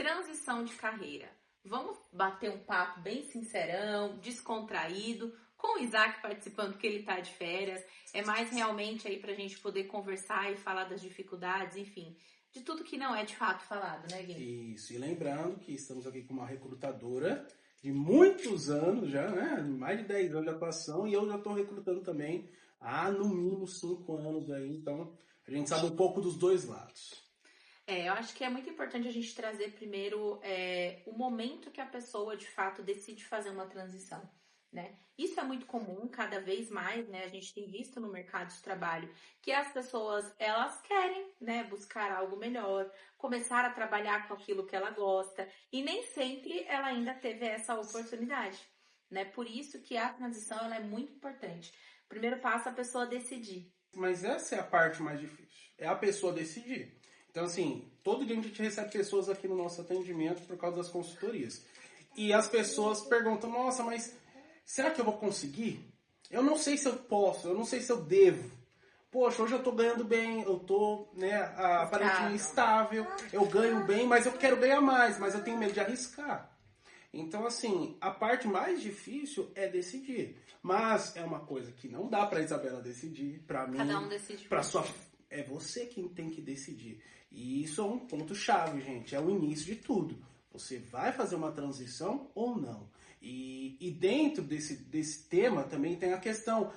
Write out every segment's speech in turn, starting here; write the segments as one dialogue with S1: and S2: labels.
S1: transição de carreira. Vamos bater um papo bem sincerão, descontraído, com o Isaac participando porque ele tá de férias. É mais realmente aí pra gente poder conversar e falar das dificuldades, enfim, de tudo que não é de fato falado, né, Gui?
S2: Isso, e lembrando que estamos aqui com uma recrutadora de muitos anos já, né? Mais de 10 anos de atuação, e eu já estou recrutando também há no mínimo 5 anos aí, então a gente sabe um pouco dos dois lados.
S1: Eu acho que é muito importante a gente trazer primeiro o momento que a pessoa de fato decide fazer uma transição, né? Isso é muito comum, cada vez mais, né? A gente tem visto no mercado de trabalho que as pessoas, elas querem, né, buscar algo melhor, começar a trabalhar com aquilo que ela gosta, e nem sempre ela ainda teve essa oportunidade, né? Por isso que a transição, ela é muito importante. O primeiro passo é a pessoa decidir.
S2: Mas essa é a parte mais difícil, é a pessoa decidir. Então, assim, todo dia a gente recebe pessoas aqui no nosso atendimento por causa das consultorias. E as pessoas perguntam, nossa, mas será que eu vou conseguir? Eu não sei se eu posso, eu não sei se eu devo. Poxa, hoje eu tô ganhando bem, eu tô, né, aparentemente estável, eu ganho bem, mas eu quero ganhar mais, mas eu tenho medo de arriscar. Então, assim, a parte mais difícil é decidir. Mas é uma coisa que não dá pra Isabela decidir, pra mim,
S1: Cada um decide
S2: pra
S1: por
S2: sua...
S1: si.
S2: É você quem tem que decidir. E isso é um ponto-chave, gente. É o início de tudo. Você vai fazer uma transição ou não? E dentro desse tema também tem a questão,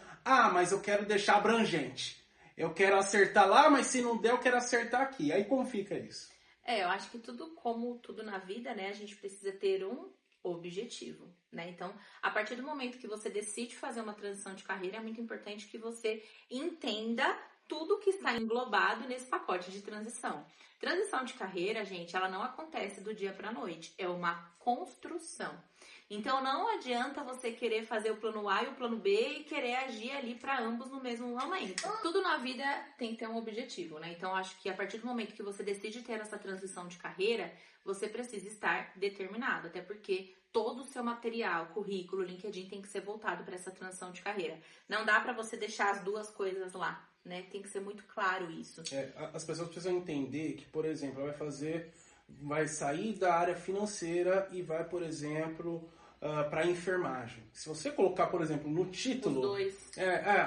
S2: mas eu quero deixar abrangente. Eu quero acertar lá, mas se não der, eu quero acertar aqui. Aí como fica isso?
S1: Eu acho que tudo, como tudo na vida, né, a gente precisa ter um objetivo, né? Então, a partir do momento que você decide fazer uma transição de carreira, é muito importante que você entenda tudo que está englobado nesse pacote de transição. Transição de carreira, gente, ela não acontece do dia para a noite, é uma construção. Então, não adianta você querer fazer o plano A e o plano B e querer agir ali para ambos no mesmo momento. Tudo na vida tem que ter um objetivo, né? Então, acho que a partir do momento que você decide ter essa transição de carreira, você precisa estar determinado, até porque todo o seu material, currículo, LinkedIn tem que ser voltado para essa transição de carreira. Não dá para você deixar as duas coisas lá, né? Tem que ser muito claro isso.
S2: As pessoas precisam entender que, por exemplo, ela vai sair da área financeira e vai, por exemplo, para a enfermagem. Se você colocar, por exemplo, no título,
S1: Os dois.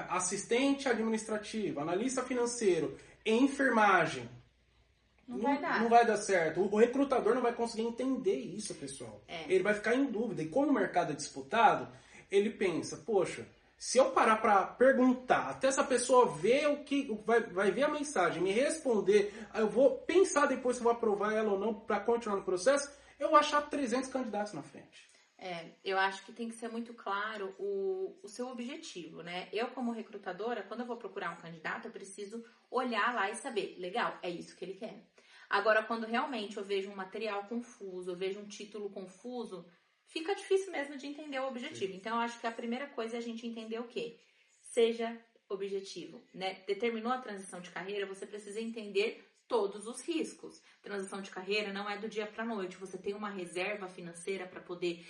S2: assistente administrativo, analista financeiro, enfermagem, não vai dar certo. O recrutador não vai conseguir entender isso, pessoal. Ele vai ficar em dúvida. E como o mercado é disputado, ele pensa, poxa, se eu parar para perguntar, até essa pessoa ver vai ver a mensagem, me responder, eu vou pensar depois se eu vou aprovar ela ou não para continuar no processo, eu vou achar 300 candidatos na frente.
S1: Eu acho que tem que ser muito claro o seu objetivo, né? Eu, como recrutadora, quando eu vou procurar um candidato, eu preciso olhar lá e saber, legal, é isso que ele quer. Agora, quando realmente eu vejo um material confuso, eu vejo um título confuso, fica difícil mesmo de entender o objetivo. Então, eu acho que a primeira coisa é a gente entender o quê? Seja objetivo, né? Determinou a transição de carreira, você precisa entender todos os riscos. Transição de carreira não é do dia para a noite. Você tem uma reserva financeira para poder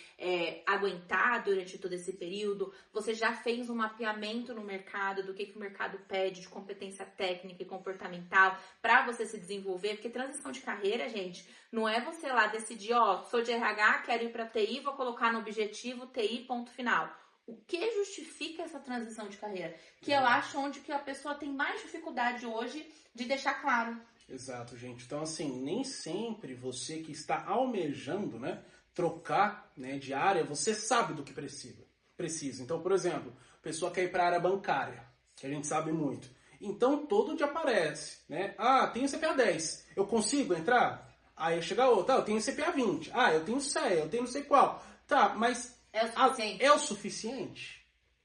S1: aguentar durante todo esse período. Você já fez um mapeamento no mercado do que o mercado pede de competência técnica e comportamental para você se desenvolver. Porque transição de carreira, gente, não é você lá decidir, sou de RH, quero ir para TI, vou colocar no objetivo TI, ponto final. O que justifica essa transição de carreira? Que eu acho onde que a pessoa tem mais dificuldade hoje de deixar claro.
S2: Exato, gente. Então, assim, nem sempre você que está almejando, né, trocar, né, de área, você sabe do que precisa. Então, por exemplo, a pessoa quer ir para a área bancária, que a gente sabe muito. Então, todo dia aparece, né? Tenho CPA 10, eu consigo entrar? Aí chega outro, eu tenho CPA 20, eu tenho CEA, eu tenho não sei qual. Tá, mas é o suficiente?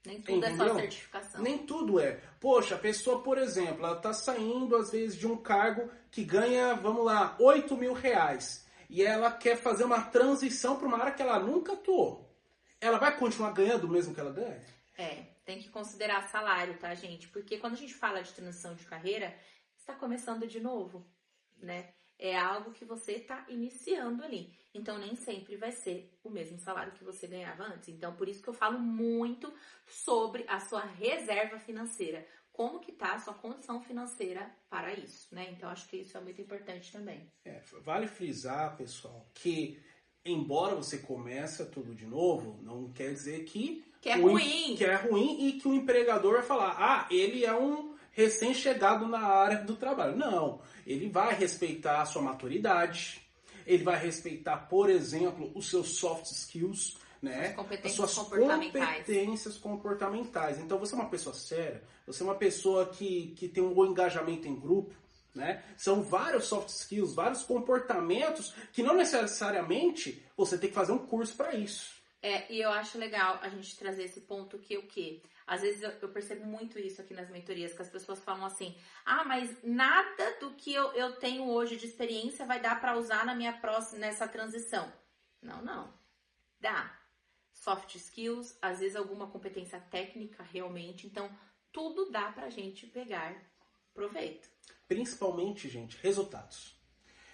S1: Nem tudo é só certificação.
S2: Nem tudo é. Poxa, a pessoa, por exemplo, ela está saindo, às vezes, de um cargo que ganha, vamos lá, 8 mil reais. E ela quer fazer uma transição para uma área que ela nunca atuou. Ela vai continuar ganhando o mesmo que ela ganha?
S1: Tem que considerar salário, tá, gente? Porque quando a gente fala de transição de carreira, está começando de novo, né? É algo que você está iniciando ali. Então, nem sempre vai ser o mesmo salário que você ganhava antes. Então, por isso que eu falo muito sobre a sua reserva financeira. como que tá a sua condição financeira para isso, né? Então, acho que isso é muito importante também.
S2: Vale frisar, pessoal, que embora você comece tudo de novo, não quer dizer que
S1: é ruim.
S2: Que é ruim e que o empregador vai falar, ele é um recém-chegado na área do trabalho. Não, ele vai respeitar a sua maturidade, ele vai respeitar, por exemplo, os seus soft skills, né? As suas competências comportamentais. Então, você é uma pessoa séria, você é uma pessoa que tem um bom engajamento em grupo, né? São vários soft skills, vários comportamentos que não necessariamente você tem que fazer um curso para isso.
S1: E eu acho legal a gente trazer esse ponto que o quê? Às vezes eu percebo muito isso aqui nas mentorias, que as pessoas falam assim, mas nada do que eu tenho hoje de experiência vai dar para usar na minha próxima, nessa transição. Não. Dá. Soft skills, às vezes alguma competência técnica realmente, então tudo dá pra gente pegar proveito.
S2: Principalmente, gente, resultados.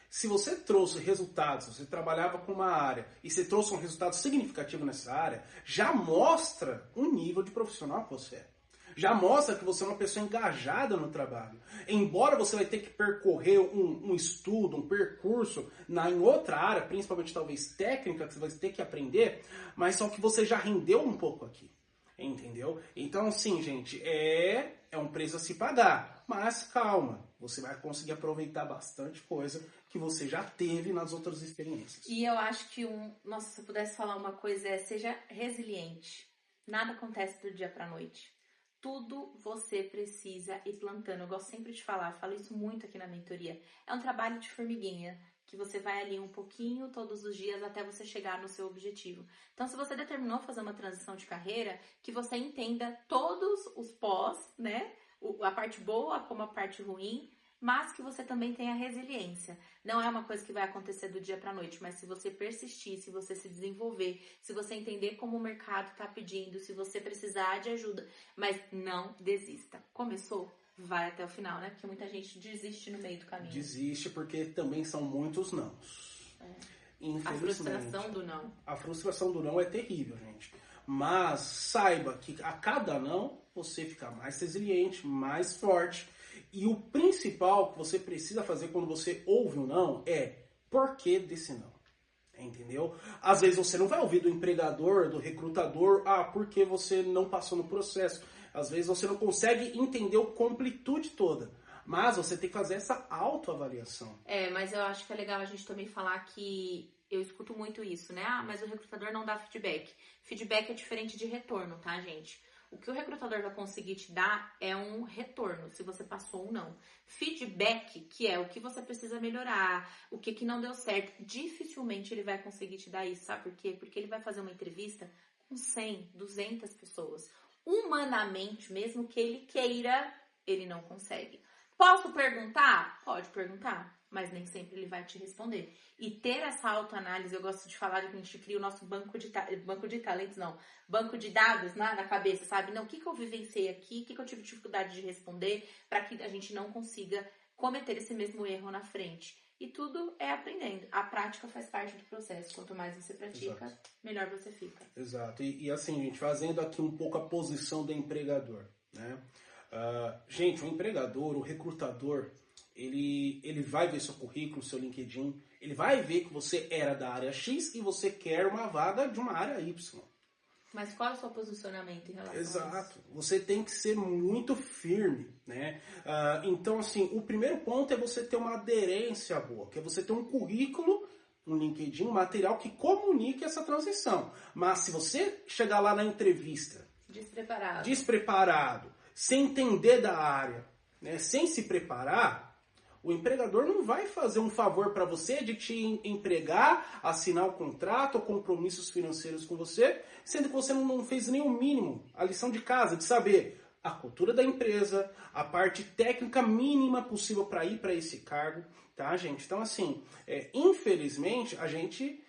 S2: Se você trouxe resultados, você trabalhava com uma área e você trouxe um resultado significativo nessa área, já mostra o nível de profissional que você é. Já mostra que você é uma pessoa engajada no trabalho. Embora você vai ter que percorrer um estudo, um percurso em outra área, principalmente talvez técnica, que você vai ter que aprender, mas só que você já rendeu um pouco aqui. Entendeu? Então, sim, gente, é um preço a se pagar. Mas calma, você vai conseguir aproveitar bastante coisa que você já teve nas outras experiências.
S1: E eu acho que se eu pudesse falar uma coisa seja resiliente. Nada acontece do dia pra noite. Tudo você precisa ir plantando. Eu gosto sempre de falar, falo isso muito aqui na mentoria. É um trabalho de formiguinha, que você vai ali um pouquinho todos os dias até você chegar no seu objetivo. Então, se você determinou fazer uma transição de carreira, que você entenda todos os pós, né? A parte boa como a parte ruim, mas que você também tenha resiliência. Não é uma coisa que vai acontecer do dia para a noite, mas se você persistir, se você se desenvolver, se você entender como o mercado está pedindo, se você precisar de ajuda, mas não desista. Começou? Vai até o final, né? Porque muita gente desiste no meio do caminho.
S2: Desiste porque também são muitos nãos.
S1: A frustração do não.
S2: A frustração do não é terrível, gente. Mas saiba que a cada não, você fica mais resiliente, mais forte. E o principal que você precisa fazer quando você ouve um não é por que desse não. Entendeu? Às vezes você não vai ouvir do empregador, do recrutador, porque você não passou no processo. Às vezes você não consegue entender a completude toda. Mas você tem que fazer essa autoavaliação.
S1: Mas eu acho que é legal a gente também falar que eu escuto muito isso, né? Mas o recrutador não dá feedback. Feedback é diferente de retorno, tá, gente? O que o recrutador vai conseguir te dar é um retorno, se você passou ou não. Feedback, que é o que você precisa melhorar, o que não deu certo, dificilmente ele vai conseguir te dar isso, sabe por quê? Porque ele vai fazer uma entrevista com 100, 200 pessoas. Humanamente, mesmo que ele queira, ele não consegue. Posso perguntar? Pode perguntar, mas nem sempre ele vai te responder. E ter essa autoanálise, eu gosto de falar de que a gente cria o nosso banco de talentos, não, banco de dados na cabeça, sabe? Não, o que eu vivenciei aqui, o que eu tive dificuldade de responder, para que a gente não consiga cometer esse mesmo erro na frente. E tudo é aprendendo. A prática faz parte do processo. Quanto mais você pratica, Exato. Melhor você fica.
S2: Exato. E assim, gente, fazendo aqui um pouco a posição do empregador, né? Gente, o empregador, o recrutador, ele vai ver seu currículo, seu LinkedIn, ele vai ver que você era da área X e você quer uma vaga de uma área Y.
S1: Mas qual é o seu posicionamento em relação a isso?
S2: Exato. Você tem que ser muito firme, né? Então, assim, o primeiro ponto é você ter uma aderência boa, que é você ter um currículo, um LinkedIn, um material que comunique essa transição. Mas se você chegar lá na entrevista despreparado, sem entender da área, né, sem se preparar, o empregador não vai fazer um favor para você de te empregar, assinar o contrato ou compromissos financeiros com você, sendo que você não fez nem o mínimo, a lição de casa, de saber a cultura da empresa, a parte técnica mínima possível para ir para esse cargo, tá, gente? Então, assim, infelizmente, a gente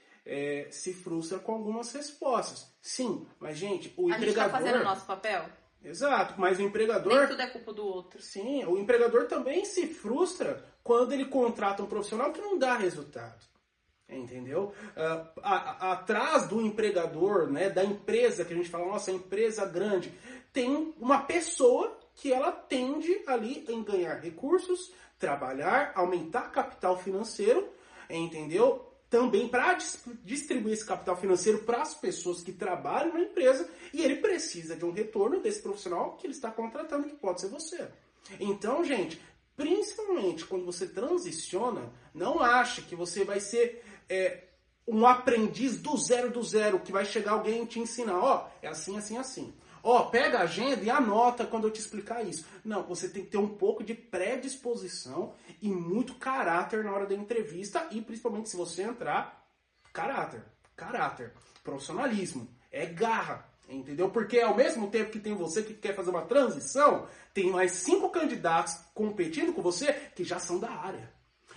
S2: se frustra com algumas respostas. Sim, mas, gente, o empregador...
S1: A gente está fazendo o nosso papel?
S2: Exato, mas o empregador...
S1: Nem tudo é culpa do outro.
S2: Sim, o empregador também se frustra quando ele contrata um profissional que não dá resultado. Entendeu? Atrás do empregador, né, da empresa, que a gente fala, nossa, empresa grande, tem uma pessoa que ela tende ali em ganhar recursos, trabalhar, aumentar capital financeiro, entendeu? Também para distribuir esse capital financeiro para as pessoas que trabalham na empresa, e ele precisa de um retorno desse profissional que ele está contratando, que pode ser você. Então, gente, principalmente quando você transiciona, não ache que você vai ser um aprendiz do zero, que vai chegar alguém e te ensinar, ó, é assim, assim, assim. Ó, pega a agenda e anota quando eu te explicar isso. Não, você tem que ter um pouco de predisposição e muito caráter na hora da entrevista e principalmente se você entrar, caráter, profissionalismo, é garra, entendeu? Porque ao mesmo tempo que tem você que quer fazer uma transição, tem mais 5 candidatos competindo com você que já são da área.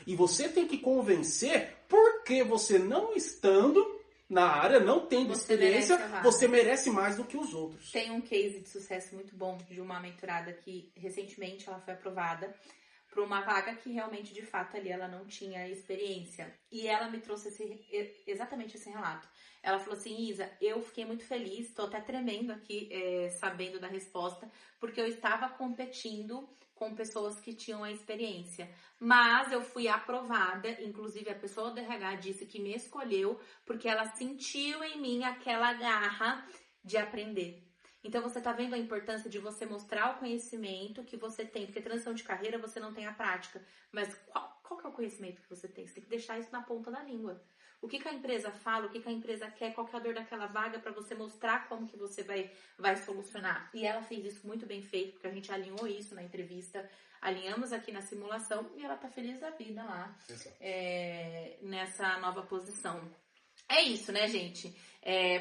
S2: E você tem que convencer, porque você não estando na área, não tendo experiência, você merece mais do que os outros.
S1: Tem um case de sucesso muito bom de uma mentorada que recentemente ela foi aprovada para uma vaga que realmente, de fato, ali ela não tinha experiência. E ela me trouxe exatamente esse relato. Ela falou assim, Isa, eu fiquei muito feliz, estou até tremendo aqui, sabendo da resposta, porque eu estava competindo com pessoas que tinham a experiência. Mas eu fui aprovada, inclusive a pessoa do RH disse que me escolheu porque ela sentiu em mim aquela garra de aprender. Então você tá vendo a importância de você mostrar o conhecimento que você tem, porque transição de carreira você não tem a prática, mas qual que é o conhecimento que você tem? Você tem que deixar isso na ponta da língua. O que a empresa fala, o que a empresa quer, qual que é a dor daquela vaga para você mostrar como que você vai solucionar. E ela fez isso muito bem feito, porque a gente alinhou isso na entrevista, alinhamos aqui na simulação e ela tá feliz da vida lá, nessa nova posição. É isso, né, gente?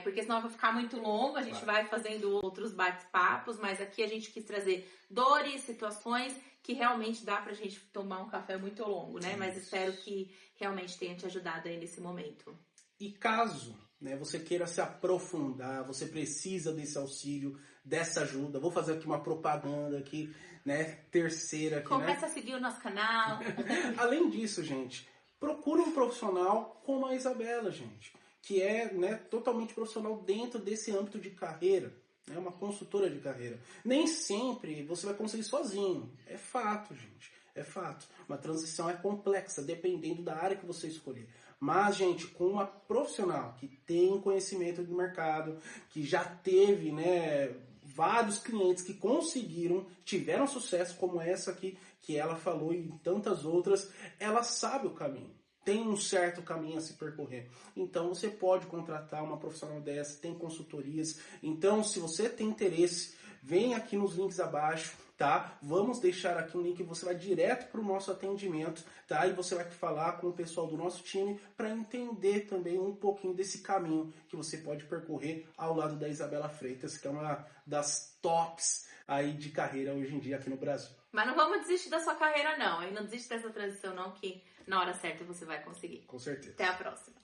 S1: Porque senão vai ficar muito longo, a gente vai fazendo outros bate-papos, mas aqui a gente quis trazer dores, situações que realmente dá pra gente tomar um café muito longo, né? Mas espero que realmente tenha te ajudado aí nesse momento.
S2: E caso, né, você queira se aprofundar, você precisa desse auxílio, dessa ajuda, vou fazer aqui uma propaganda aqui, né, terceira aqui,
S1: Começa a seguir o nosso canal.
S2: Além disso, gente, procure um profissional como a Isabela, gente, que é, né, totalmente profissional dentro desse âmbito de carreira. É uma consultora de carreira. Nem sempre você vai conseguir sozinho. É fato, gente. É fato. Uma transição é complexa, dependendo da área que você escolher. Mas, gente, com uma profissional que tem conhecimento do mercado, que já teve, né, vários clientes que conseguiram, tiveram sucesso, como essa aqui que ela falou e tantas outras, ela sabe o caminho. Tem um certo caminho a se percorrer. Então, você pode contratar uma profissional dessa, tem consultorias. Então, se você tem interesse, vem aqui nos links abaixo, tá? Vamos deixar aqui um link, você vai direto para o nosso atendimento, tá? E você vai falar com o pessoal do nosso time para entender também um pouquinho desse caminho que você pode percorrer ao lado da Isabela Freitas, que é uma das tops aí de carreira hoje em dia aqui no Brasil.
S1: Mas não vamos desistir da sua carreira, não. Não desiste dessa transição, não, que na hora certa você vai conseguir.
S2: Com certeza.
S1: Até a próxima.